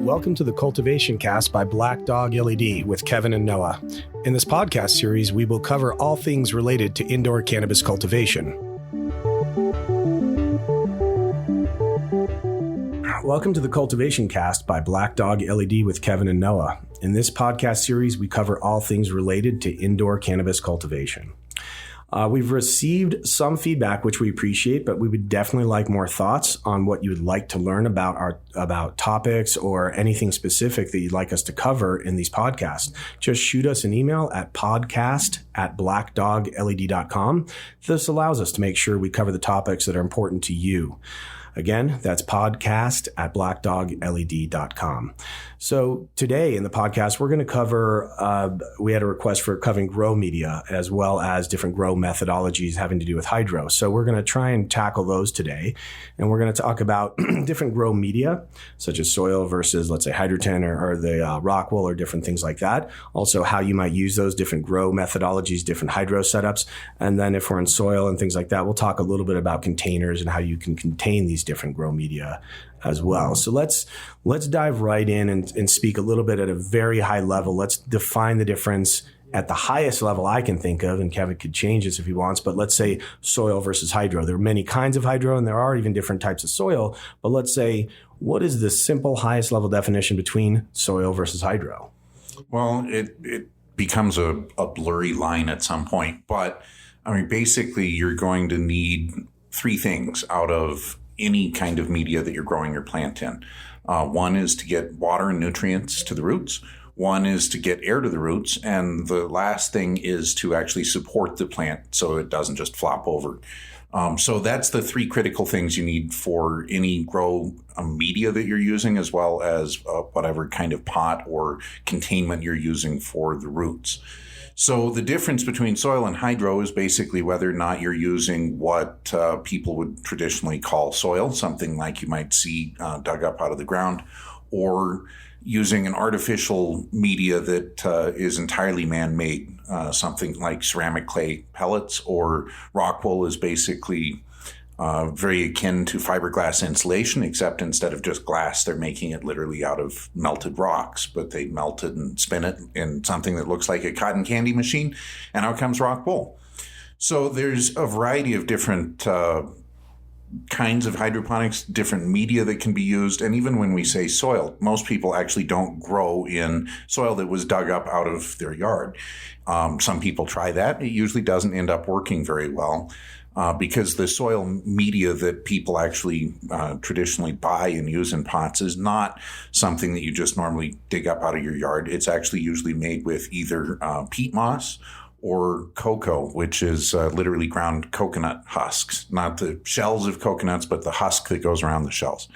Welcome to the Cultivation Cast by Black Dog LED with Kevin and Noah. In this podcast series, we will cover all things related to indoor cannabis cultivation. Welcome to the Cultivation Cast by Black Dog LED with Kevin and Noah. In this podcast series, we cover all things related to indoor cannabis cultivation. We've received some feedback, which we appreciate, but we would definitely like more thoughts on what you would like to learn about topics or anything specific that you'd like us to cover in these podcasts. Just shoot us an email at podcast@blackdogled.com. This allows us to make sure we cover the topics that are important to you. Again, that's podcast@blackdogled.com. So today in the podcast, we're going to cover, we had a request for covering grow media as well as different grow methodologies having to do with hydro. So we're going to try and tackle those today. And we're going to talk about different grow media, such as soil versus, let's say, hydroton or the rock wool or different things like that. Also, how you might use those different grow methodologies, different hydro setups. And then if we're in soil and things like that, we'll talk a little bit about containers and how you can contain these different grow media as well. So let's dive right in and speak a little bit at a very high level. Let's define the difference at the highest level I can think of, and Kevin could change this if he wants, but let's say soil versus hydro. There are many kinds of hydro and there are even different types of soil, but let's say, what is the simple highest level definition between soil versus hydro? Well, it becomes a blurry line at some point, but I mean, basically you're going to need three things out of any kind of media that you're growing your plant in. One is to get water and nutrients to the roots. One is to get air to the roots. And the last thing is to actually support the plant so it doesn't just flop over. So that's the three critical things you need for any grow media that you're using, as well as whatever kind of pot or containment you're using for the roots. So the difference between soil and hydro is basically whether or not you're using what people would traditionally call soil, something like you might see dug up out of the ground, or using an artificial media that is entirely man-made, something like ceramic clay pellets, or rock wool is basically very akin to fiberglass insulation, except instead of just glass, they're making it literally out of melted rocks, but they melt it and spin it in something that looks like a cotton candy machine, and out comes rock wool. So there's a variety of different kinds of hydroponics, different media that can be used. And even when we say soil, most people actually don't grow in soil that was dug up out of their yard. Some people try that. It usually doesn't end up working very well. Because the soil media that people actually traditionally buy and use in pots is not something that you just normally dig up out of your yard. It's actually usually made with either peat moss or cocoa, which is literally ground coconut husks, not the shells of coconuts, but the husk that goes around the shells.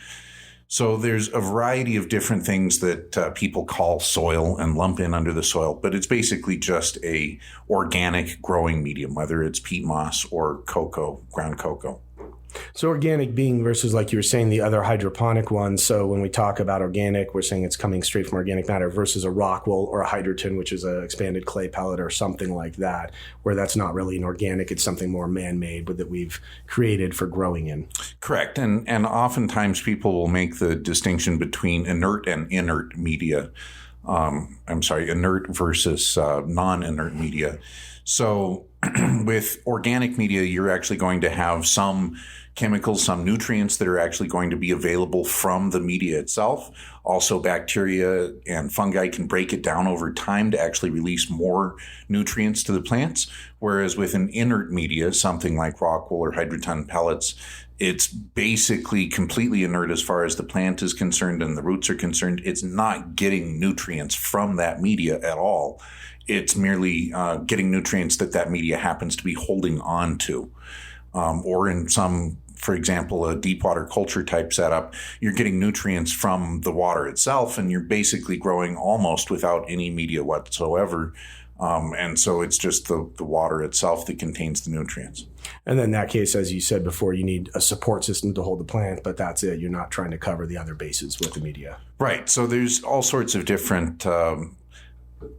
So there's a variety of different things that people call soil and lump in under the soil, but it's basically just a organic growing medium, whether it's peat moss or cocoa, ground cocoa. So organic being versus, like you were saying, the other hydroponic ones. So when we talk about organic, we're saying it's coming straight from organic matter versus a rock wool or a hydroton, which is an expanded clay pellet or something like that, where that's not really an organic. It's something more man-made that we've created for growing in. Correct. And oftentimes people will make the distinction between inert and inert media. Inert versus non-inert media. So with organic media, you're actually going to have some chemicals, some nutrients that are actually going to be available from the media itself. Also, bacteria and fungi can break it down over time to actually release more nutrients to the plants. Whereas with an inert media, something like rock wool or hydroton pellets, it's basically completely inert as far as the plant is concerned and the roots are concerned. It's not getting nutrients from that media at all. It's merely getting nutrients that media happens to be holding on to. Or in some, for example, a deep water culture type setup, you're getting nutrients from the water itself, and you're basically growing almost without any media whatsoever. And so it's just the water itself that contains the nutrients. And then in that case, as you said before, you need a support system to hold the plant, but that's it. You're not trying to cover the other bases with the media. Right. So there's all sorts of different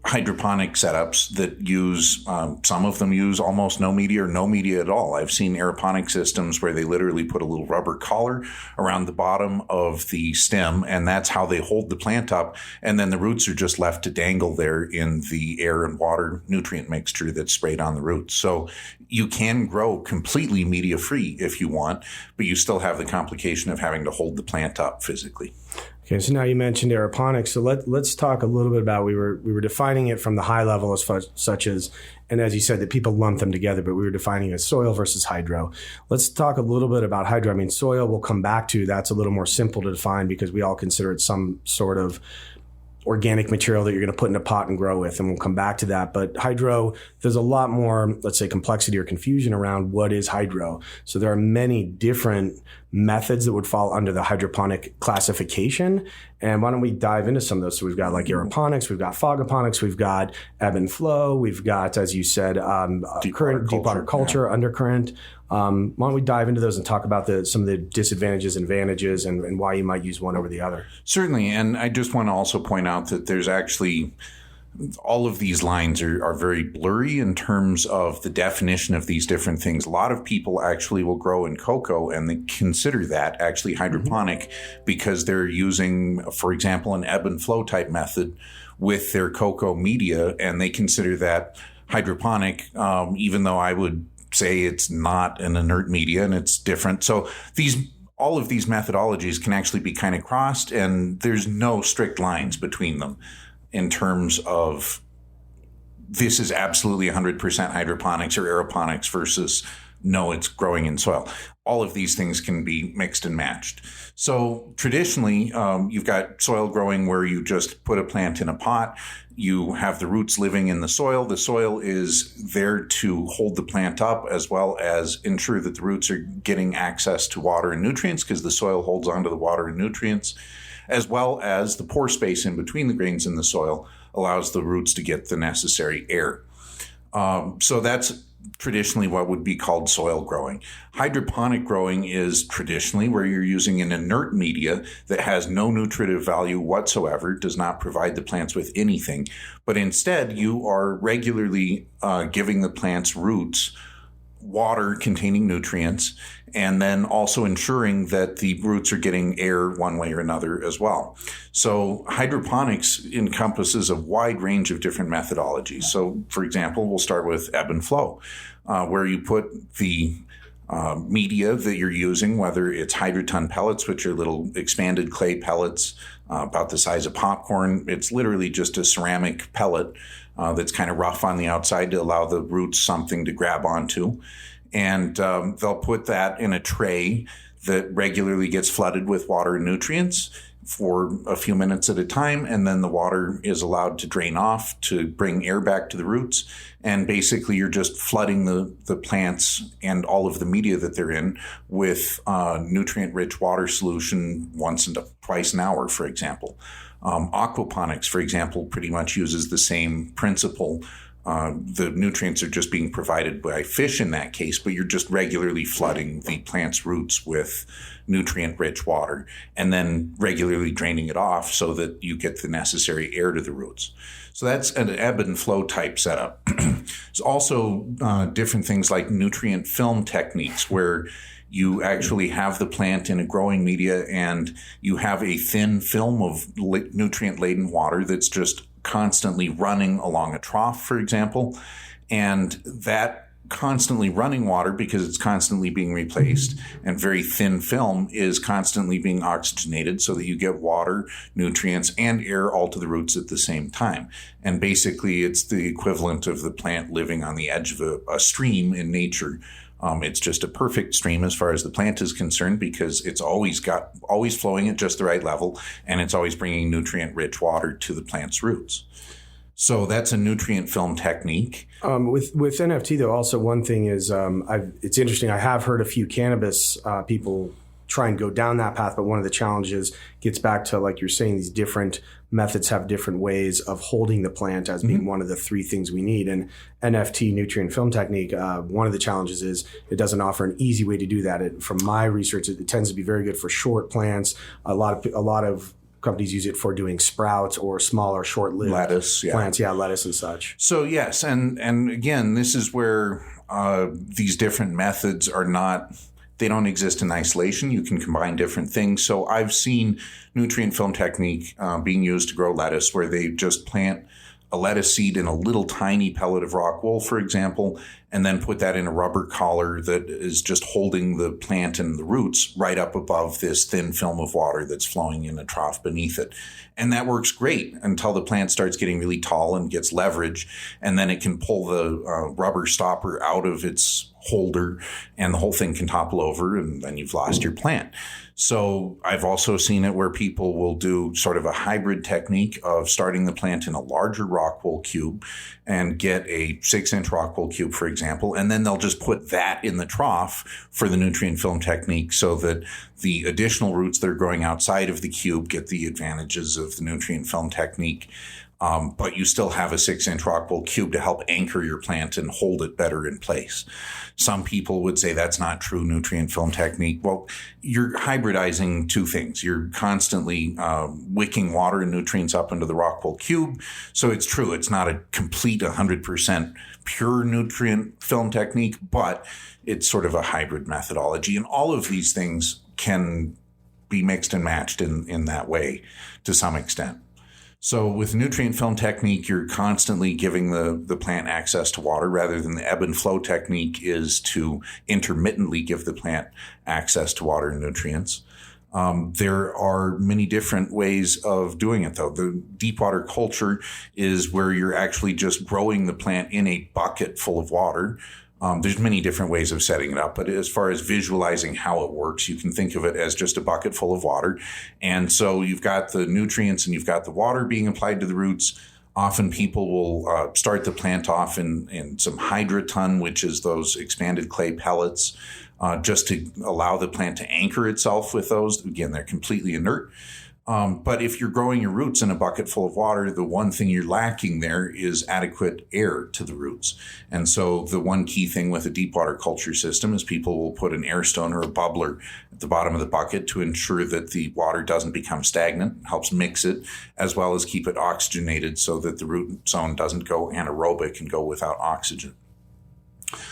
hydroponic setups that use, some of them use almost no media or no media at all. I've seen aeroponic systems where they literally put a little rubber collar around the bottom of the stem, and that's how they hold the plant up. And then the roots are just left to dangle there in the air and water nutrient mixture that's sprayed on the roots. So you can grow completely media free if you want, but you still have the complication of having to hold the plant up physically. Okay, so now you mentioned aeroponics. So let's talk a little bit about, we were defining it from the high level as such as, and as you said, that people lump them together, but we were defining it as soil versus hydro. Let's talk a little bit about hydro. I mean, soil we'll come back to. That's a little more simple to define because we all consider it some sort of organic material that you're going to put in a pot and grow with, and we'll come back to that. But hydro, there's a lot more, let's say, complexity or confusion around what is hydro. So there are many different methods that would fall under the hydroponic classification. And why don't we dive into some of those? So we've got like aeroponics, we've got fogoponics, we've got ebb and flow, we've got, as you said, deep water culture, undercurrent. Why don't we dive into those and talk about some of the disadvantages and advantages and why you might use one over the other? Certainly. And I just want to also point out that there's actually, all of these lines are very blurry in terms of the definition of these different things. A lot of people actually will grow in cocoa and they consider that actually hydroponic because they're using, for example, an ebb and flow type method with their cocoa media, and they consider that hydroponic, even though I would say it's not an inert media and it's different. So all of these methodologies can actually be kind of crossed, and there's no strict lines between them in terms of this is absolutely 100% hydroponics or aeroponics versus no, it's growing in soil. All of these things can be mixed and matched. So traditionally, you've got soil growing where you just put a plant in a pot. You have the roots living in the soil. The soil is there to hold the plant up as well as ensure that the roots are getting access to water and nutrients because the soil holds onto the water and nutrients, as well as the pore space in between the grains in the soil allows the roots to get the necessary air. So that's traditionally what would be called soil growing. Hydroponic growing is traditionally where you're using an inert media that has no nutritive value whatsoever, does not provide the plants with anything, but instead you are regularly giving the plant's roots water containing nutrients, and then also ensuring that the roots are getting air one way or another as well. So hydroponics encompasses a wide range of different methodologies. So for example, we'll start with ebb and flow, where you put the media that you're using, whether it's hydroton pellets, which are little expanded clay pellets about the size of popcorn. It's literally just a ceramic pellet that's kind of rough on the outside to allow the roots something to grab onto. And they'll put that in a tray that regularly gets flooded with water and nutrients for a few minutes at a time, and then the water is allowed to drain off to bring air back to the roots. And basically you're just flooding the plants and all of the media that they're in with nutrient-rich water solution once and twice an hour, for example. Aquaponics, for example, pretty much uses the same principle. The nutrients are just being provided by fish in that case, but you're just regularly flooding the plant's roots with nutrient-rich water and then regularly draining it off so that you get the necessary air to the roots. So that's an ebb and flow type setup. There's also different things like nutrient film techniques where you actually have the plant in a growing media and you have a thin film of nutrient-laden water that's just constantly running along a trough, for example. And that constantly running water, because it's constantly being replaced, and very thin film is constantly being oxygenated so that you get water, nutrients, and air all to the roots at the same time. And basically, it's the equivalent of the plant living on the edge of a stream in nature. It's just a perfect stream as far as the plant is concerned because it's always flowing at just the right level, and it's always bringing nutrient-rich water to the plant's roots. So that's a nutrient film technique. With NFT, though, also one thing is it's interesting. I have heard a few cannabis people try and go down that path, but one of the challenges gets back to, like you're saying, these different methods have different ways of holding the plant as being one of the three things we need. And NFT, nutrient film technique, one of the challenges is it doesn't offer an easy way to do that. From my research, it tends to be very good for short plants. A lot of companies use it for doing sprouts or smaller, short-lived lettuce, plants. Yeah, lettuce and such. So yes, and again, this is where these different methods are not. They don't exist in isolation. You can combine different things. So I've seen nutrient film technique being used to grow lettuce, where they just plant a lettuce seed in a little tiny pellet of rock wool, for example, and then put that in a rubber collar that is just holding the plant and the roots right up above this thin film of water that's flowing in a trough beneath it. And that works great until the plant starts getting really tall and gets leverage, and then it can pull the rubber stopper out of its holder and the whole thing can topple over, and then you've lost your plant. So I've also seen it where people will do sort of a hybrid technique of starting the plant in a larger rock wool cube and get a 6-inch rock wool cube, for example, and then they'll just put that in the trough for the nutrient film technique so that the additional roots that are growing outside of the cube get the advantages of the nutrient film technique. But you still have a 6-inch rock wool cube to help anchor your plant and hold it better in place. Some people would say that's not true nutrient film technique. Well, you're hybridizing two things. You're constantly wicking water and nutrients up into the rock wool cube. So it's true. It's not a complete 100% pure nutrient film technique, but it's sort of a hybrid methodology. And all of these things can be mixed and matched in that way to some extent. So with nutrient film technique, you're constantly giving the plant access to water, rather than the ebb and flow technique is to intermittently give the plant access to water and nutrients. There are many different ways of doing it, though. The deep water culture is where you're actually just growing the plant in a bucket full of water. There's many different ways of setting it up, but as far as visualizing how it works, you can think of it as just a bucket full of water. And so you've got the nutrients and you've got the water being applied to the roots. Often people will start the plant off in some hydroton, which is those expanded clay pellets, just to allow the plant to anchor itself with those. Again, they're completely inert. But if you're growing your roots in a bucket full of water, the one thing you're lacking there is adequate air to the roots. And so the one key thing with a deep water culture system is people will put an air stone or a bubbler at the bottom of the bucket to ensure that the water doesn't become stagnant, helps mix it, as well as keep it oxygenated so that the root zone doesn't go anaerobic and go without oxygen.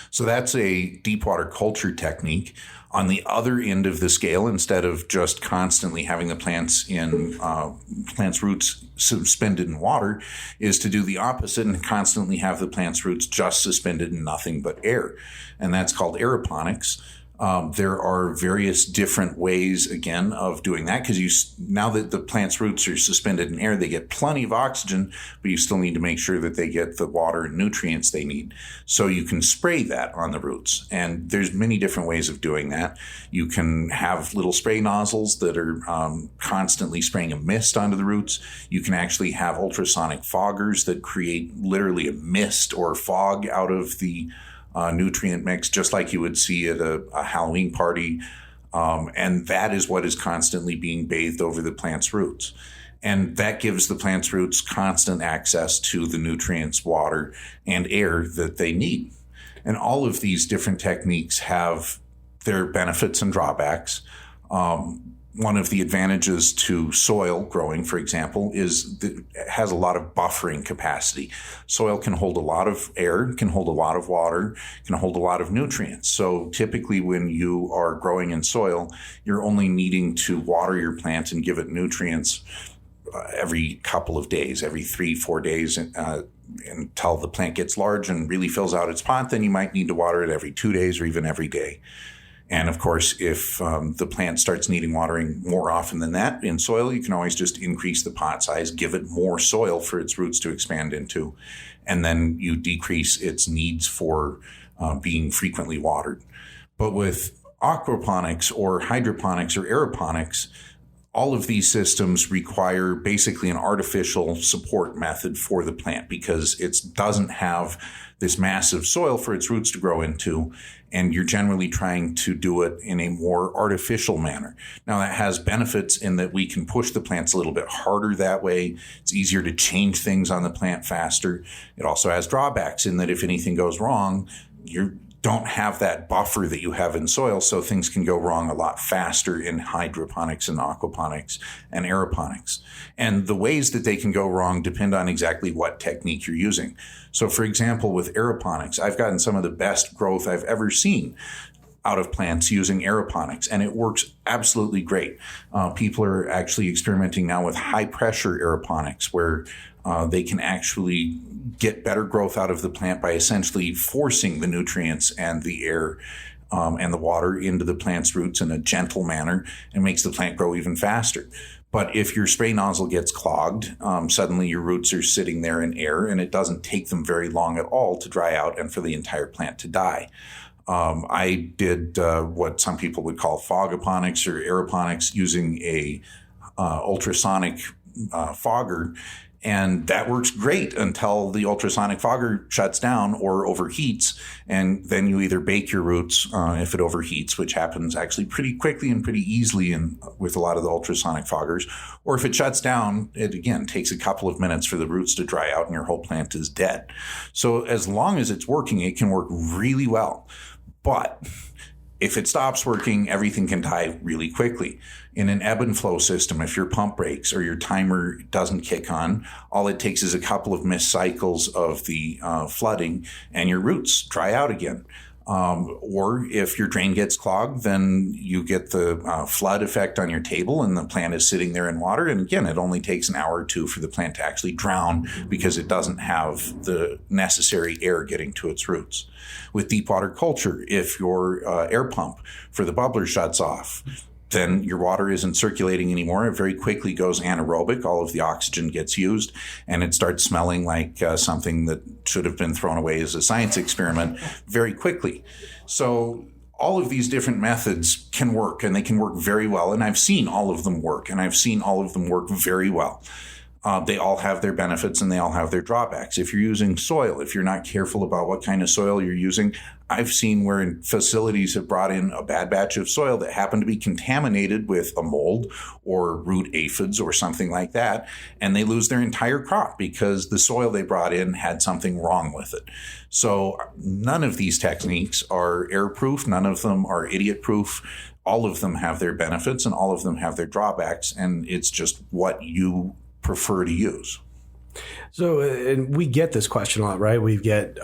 So that's a deep water culture technique. On the other end of the scale, instead of just constantly having the plants roots suspended in water, is to do the opposite and constantly have the plant's roots just suspended in nothing but air. And that's called aeroponics. There are various different ways, again, of doing that, because now that the plant's roots are suspended in air, they get plenty of oxygen, but you still need to make sure that they get the water and nutrients they need. So you can spray that on the roots, and there's many different ways of doing that. You can have little spray nozzles that are constantly spraying a mist onto the roots. You can actually have ultrasonic foggers that create literally a mist or fog out of the nutrient mix, just like you would see at a Halloween party. And that is what is constantly being bathed over the plant's roots. And that gives the plant's roots constant access to the nutrients, water, and air that they need. And all of these different techniques have their benefits and drawbacks. One of the advantages to soil growing, for example, is that it has a lot of buffering capacity. Soil can hold a lot of air, can hold a lot of water, can hold a lot of nutrients. So typically when you are growing in soil, you're only needing to water your plant and give it nutrients every couple of days, every 3-4 days, until the plant gets large and really fills out its pot. Then you might need to water it every 2 days or even every day. And of course, if the plant starts needing watering more often than that in soil, you can always just increase the pot size, give it more soil for its roots to expand into, and then you decrease its needs for being frequently watered. But with aquaponics or hydroponics or aeroponics, all of these systems require basically an artificial support method for the plant, because it doesn't have this massive soil for its roots to grow into, and you're generally trying to do it in a more artificial manner. Now, that has benefits in that we can push the plants a little bit harder that way. It's easier to change things on the plant faster. It also has drawbacks in that if anything goes wrong, don't have that buffer that you have in soil, so things can go wrong a lot faster in hydroponics and aquaponics and aeroponics. And the ways that they can go wrong depend on exactly what technique you're using. So for example, with aeroponics, I've gotten some of the best growth I've ever seen out of plants using aeroponics, and it works absolutely great. People are actually experimenting now with high pressure aeroponics, where they can actually get better growth out of the plant by essentially forcing the nutrients and the air and the water into the plant's roots in a gentle manner, and makes the plant grow even faster. But if your spray nozzle gets clogged, suddenly your roots are sitting there in air, and it doesn't take them very long at all to dry out and for the entire plant to die. I did what some people would call fogaponics or aeroponics using a ultrasonic fogger. And that works great until the ultrasonic fogger shuts down or overheats. And then you either bake your roots if it overheats, which happens actually pretty quickly and pretty easily with a lot of the ultrasonic foggers. Or if it shuts down, it again takes a couple of minutes for the roots to dry out and your whole plant is dead. So as long as it's working, it can work really well. But if it stops working, everything can die really quickly. In an ebb and flow system, if your pump breaks or your timer doesn't kick on, all it takes is a couple of missed cycles of the flooding and your roots dry out again. Or if your drain gets clogged, then you get the flood effect on your table and the plant is sitting there in water. And again, it only takes an hour or two for the plant to actually drown because it doesn't have the necessary air getting to its roots. With deep water culture, if your air pump for the bubbler shuts off, then your water isn't circulating anymore. It very quickly goes anaerobic. All of the oxygen gets used, and it starts smelling like something that should have been thrown away as a science experiment very quickly. So all of these different methods can work, and they can work very well. And I've seen all of them work, and I've seen all of them work very well. They all have their benefits and they all have their drawbacks. If you're using soil, if you're not careful about what kind of soil you're using, I've seen where facilities have brought in a bad batch of soil that happened to be contaminated with a mold or root aphids or something like that, and they lose their entire crop because the soil they brought in had something wrong with it. So none of these techniques are airproof. None of them are idiot-proof. All of them have their benefits and all of them have their drawbacks, and it's just what you prefer to use. So, and we get this question a lot, right? We get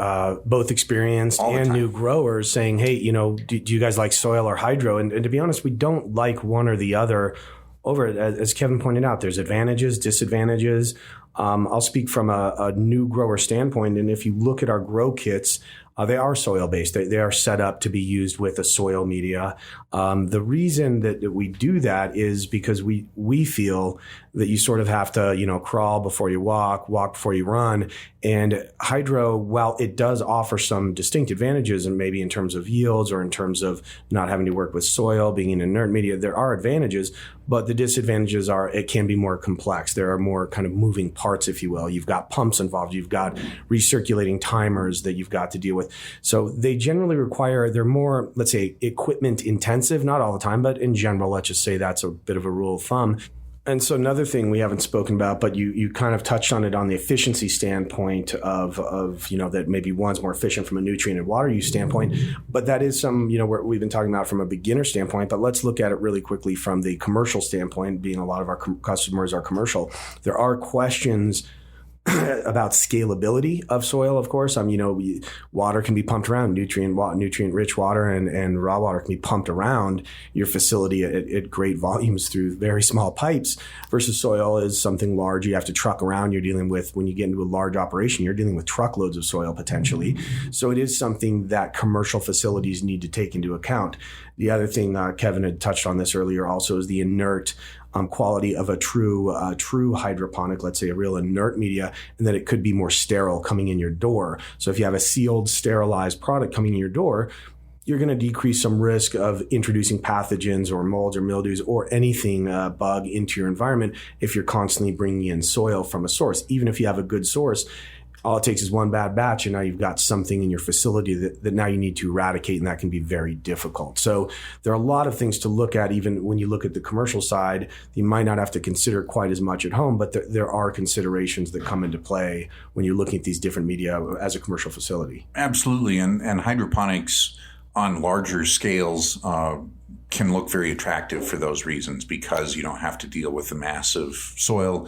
both experienced and new growers saying, hey, do you guys like soil or hydro? And to be honest, we don't like one or the other over it. As Kevin pointed out, there's advantages, disadvantages. I'll speak from a new grower standpoint. And if you look at our grow kits, they are soil-based. They are set up to be used with a soil media. The reason that we do that is because we feel that you sort of have to, crawl before you walk before you run. And hydro, while it does offer some distinct advantages, and maybe in terms of yields or in terms of not having to work with soil, being an inert media, there are advantages, but the disadvantages are it can be more complex. There are more kind of moving parts, if you will. You've got pumps involved. You've got recirculating timers that you've got to deal with. So they generally they're more, let's say, equipment intensive, not all the time, but in general, let's just say that's a bit of a rule of thumb. And so another thing we haven't spoken about, but you kind of touched on it on the efficiency standpoint of that maybe one's more efficient from a nutrient and water use standpoint, but that is some, we've been talking about from a beginner standpoint, but let's look at it really quickly from the commercial standpoint, being a lot of our customers are commercial. There are questions about scalability of soil, of course. Water can be pumped around, nutrient-rich water and raw water can be pumped around your facility at great volumes through very small pipes, versus soil is something large you have to truck around. You're dealing with, when you get into a large operation, you're dealing with truckloads of soil potentially. So it is something that commercial facilities need to take into account. The other thing, Kevin had touched on this earlier also, is the inert quality of a true hydroponic, let's say a real inert media, and that it could be more sterile coming in your door. So if you have a sealed, sterilized product coming in your door, you're going to decrease some risk of introducing pathogens or molds or mildews or anything bug into your environment if you're constantly bringing in soil from a source. Even if you have a good source, all it takes is one bad batch, and now you've got something in your facility that now you need to eradicate, and that can be very difficult. So there are a lot of things to look at, even when you look at the commercial side. You might not have to consider quite as much at home, but there are considerations that come into play when you're looking at these different media as a commercial facility. Absolutely. And hydroponics on larger scales can look very attractive for those reasons, because you don't have to deal with the massive soil.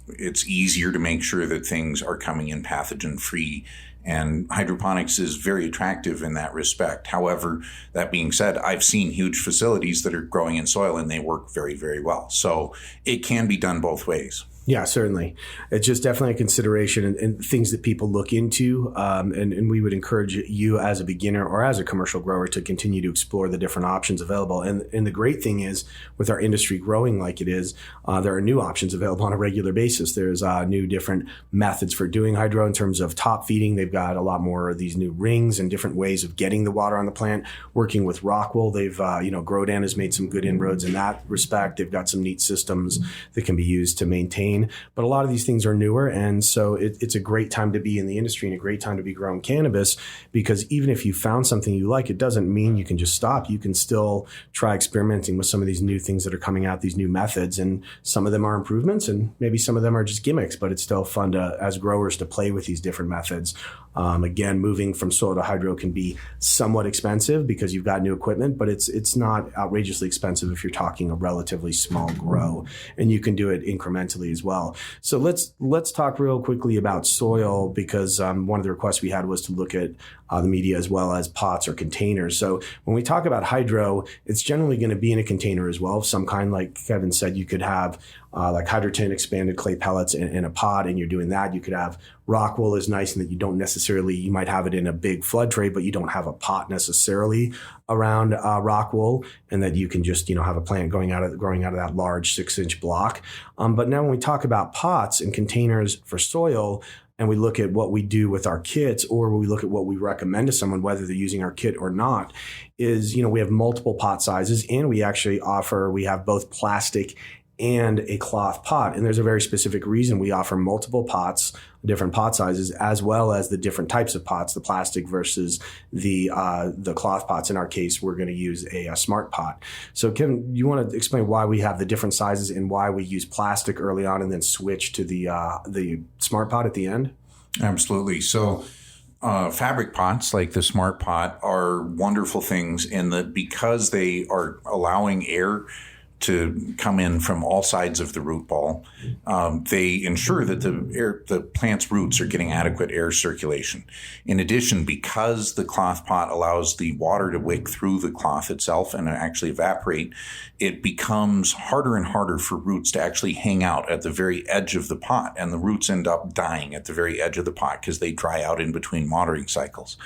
It's easier to make sure that things are coming in pathogen free, and hydroponics is very attractive in that respect. However, that being said, I've seen huge facilities that are growing in soil and they work very, very well. So it can be done both ways. Yeah, certainly. It's just definitely a consideration and things that people look into. And we would encourage you as a beginner or as a commercial grower to continue to explore the different options available. And the great thing is, with our industry growing like it is, there are new options available on a regular basis. There's new different methods for doing hydro in terms of top feeding. They've got a lot more of these new rings and different ways of getting the water on the plant. Working with Rockwool, they've, Grodan has made some good inroads in that respect. They've got some neat systems that can be used to maintain. But a lot of these things are newer, and so it's a great time to be in the industry and a great time to be growing cannabis, because even if you found something you like, it doesn't mean you can just stop. You can still try experimenting with some of these new things that are coming out, these new methods, and some of them are improvements and maybe some of them are just gimmicks, but it's still fun to, as growers, to play with these different methods. Again, moving from soil to hydro can be somewhat expensive because you've got new equipment, but it's not outrageously expensive if you're talking a relatively small grow, and you can do it incrementally as well. So let's talk real quickly about soil, because one of the requests we had was to look at the media as well as pots or containers. So when we talk about hydro, it's generally going to be in a container as well of some kind. Like Kevin said, you could have like Hydrotin expanded clay pellets in a pot, and you're doing that. You could have Rockwool is nice in that you don't necessarily, you might have it in a big flood tray, but you don't have a pot necessarily around Rockwool, and that you can just, have a plant growing out of that large 6-inch block. But now when we talk about pots and containers for soil, and we look at what we do with our kits, or we look at what we recommend to someone, whether they're using our kit or not, is, we have multiple pot sizes, and we have both plastic and a cloth pot. And there's a very specific reason we offer multiple pots, different pot sizes, as well as the different types of pots, the plastic versus the cloth pots. In our case, we're going to use a smart pot. So Kevin, you want to explain why we have the different sizes and why we use plastic early on and then switch to the smart pot at the end? Absolutely. So fabric pots like the smart pot are wonderful things in that because they are allowing air to come in from all sides of the root ball. They ensure that the plant's roots are getting adequate air circulation. In addition, because the cloth pot allows the water to wick through the cloth itself and actually evaporate, it becomes harder and harder for roots to actually hang out at the very edge of the pot, and the roots end up dying at the very edge of the pot because they dry out in between watering cycles.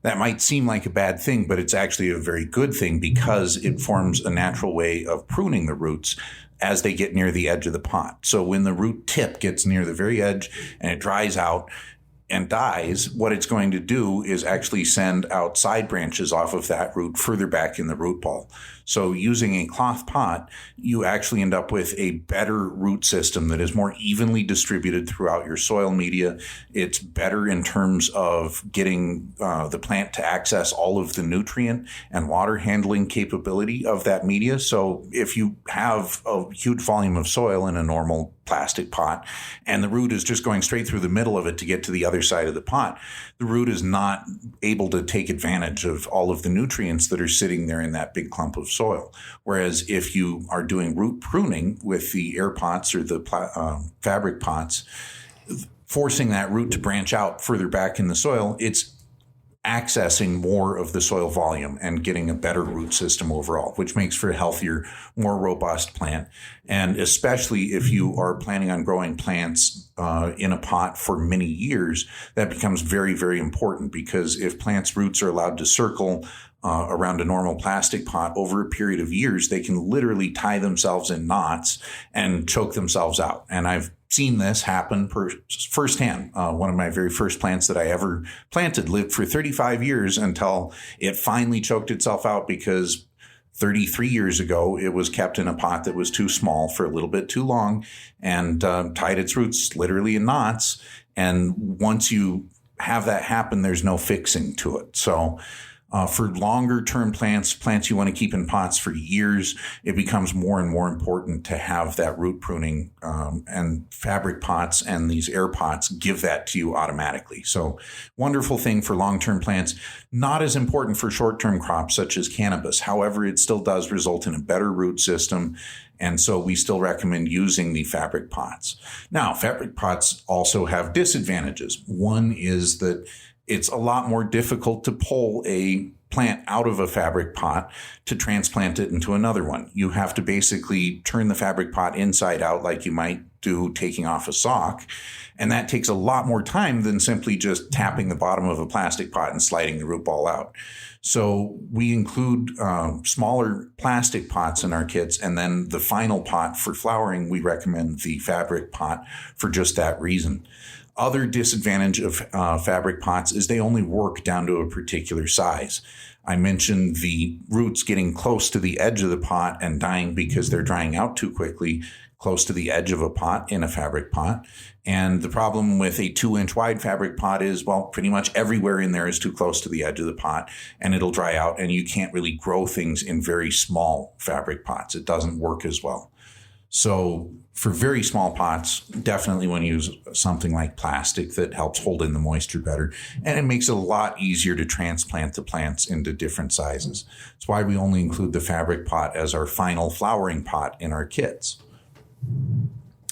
That might seem like a bad thing, but it's actually a very good thing because it forms a natural way of pruning the roots as they get near the edge of the pot. So when the root tip gets near the very edge and it dries out and dies, what it's going to do is actually send out side branches off of that root further back in the root ball. So using a cloth pot, you actually end up with a better root system that is more evenly distributed throughout your soil media. It's better in terms of getting the plant to access all of the nutrient and water handling capability of that media. So if you have a huge volume of soil in a normal plastic pot and the root is just going straight through the middle of it to get to the other side of the pot, the root is not able to take advantage of all of the nutrients that are sitting there in that big clump of soil. Whereas if you are doing root pruning with the air pots or the fabric pots, forcing that root to branch out further back in the soil, it's accessing more of the soil volume and getting a better root system overall, which makes for a healthier, more robust plant. And especially if you are planning on growing plants in a pot for many years, that becomes very, very important, because if plants' roots are allowed to circle around a normal plastic pot over a period of years, they can literally tie themselves in knots and choke themselves out. And I've seen this happen firsthand. One of my very first plants that I ever planted lived for 35 years until it finally choked itself out because 33 years ago, it was kept in a pot that was too small for a little bit too long and tied its roots literally in knots. And once you have that happen, there's no fixing to it. So for longer term plants you want to keep in pots for years, it becomes more and more important to have that root pruning, and fabric pots and these air pots give that to you automatically. So wonderful thing for long-term plants, not as important for short-term crops such as cannabis. However, it still does result in a better root system. And so we still recommend using the fabric pots. Now, fabric pots also have disadvantages. One is that it's a lot more difficult to pull a plant out of a fabric pot to transplant it into another one. You have to basically turn the fabric pot inside out like you might do taking off a sock. And that takes a lot more time than simply just tapping the bottom of a plastic pot and sliding the root ball out. So we include smaller plastic pots in our kits. And then the final pot for flowering, we recommend the fabric pot for just that reason. Other disadvantage of fabric pots is they only work down to a particular size. I mentioned the roots getting close to the edge of the pot and dying because they're drying out too quickly, close to the edge of a pot in a fabric pot. And the problem with a 2-inch wide fabric pot is, well, pretty much everywhere in there is too close to the edge of the pot and it'll dry out, and you can't really grow things in very small fabric pots. It doesn't work as well. So for very small pots, definitely want to use something like plastic that helps hold in the moisture better. And it makes it a lot easier to transplant the plants into different sizes. That's why we only include the fabric pot as our final flowering pot in our kits.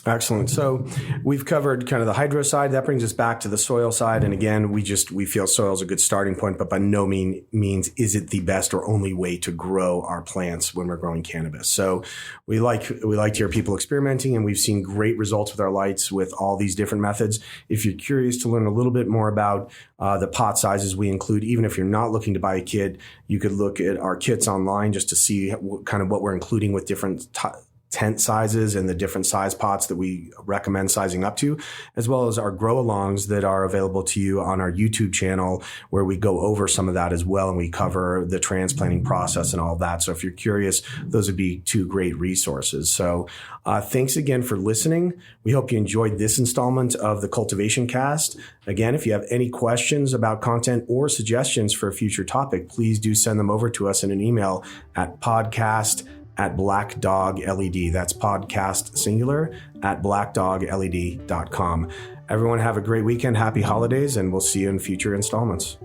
Excellent. So we've covered kind of the hydro side. That brings us back to the soil side. And again, we feel soil is a good starting point, but by no means is it the best or only way to grow our plants when we're growing cannabis. So we like to hear people experimenting, and we've seen great results with our lights with all these different methods. If you're curious to learn a little bit more about the pot sizes we include, even if you're not looking to buy a kit, you could look at our kits online just to see kind of what we're including with different tent sizes and the different size pots that we recommend sizing up to, as well as our grow alongs that are available to you on our YouTube channel, where we go over some of that as well. And we cover the transplanting process and all that. So if you're curious, those would be two great resources. So thanks again for listening. We hope you enjoyed this installment of the Cultivation Cast. Again, if you have any questions about content or suggestions for a future topic, please do send them over to us in an email at podcast@Black Dog LED. That's podcast singular at blackdogled.com. Everyone have a great weekend. Happy holidays, and we'll see you in future installments.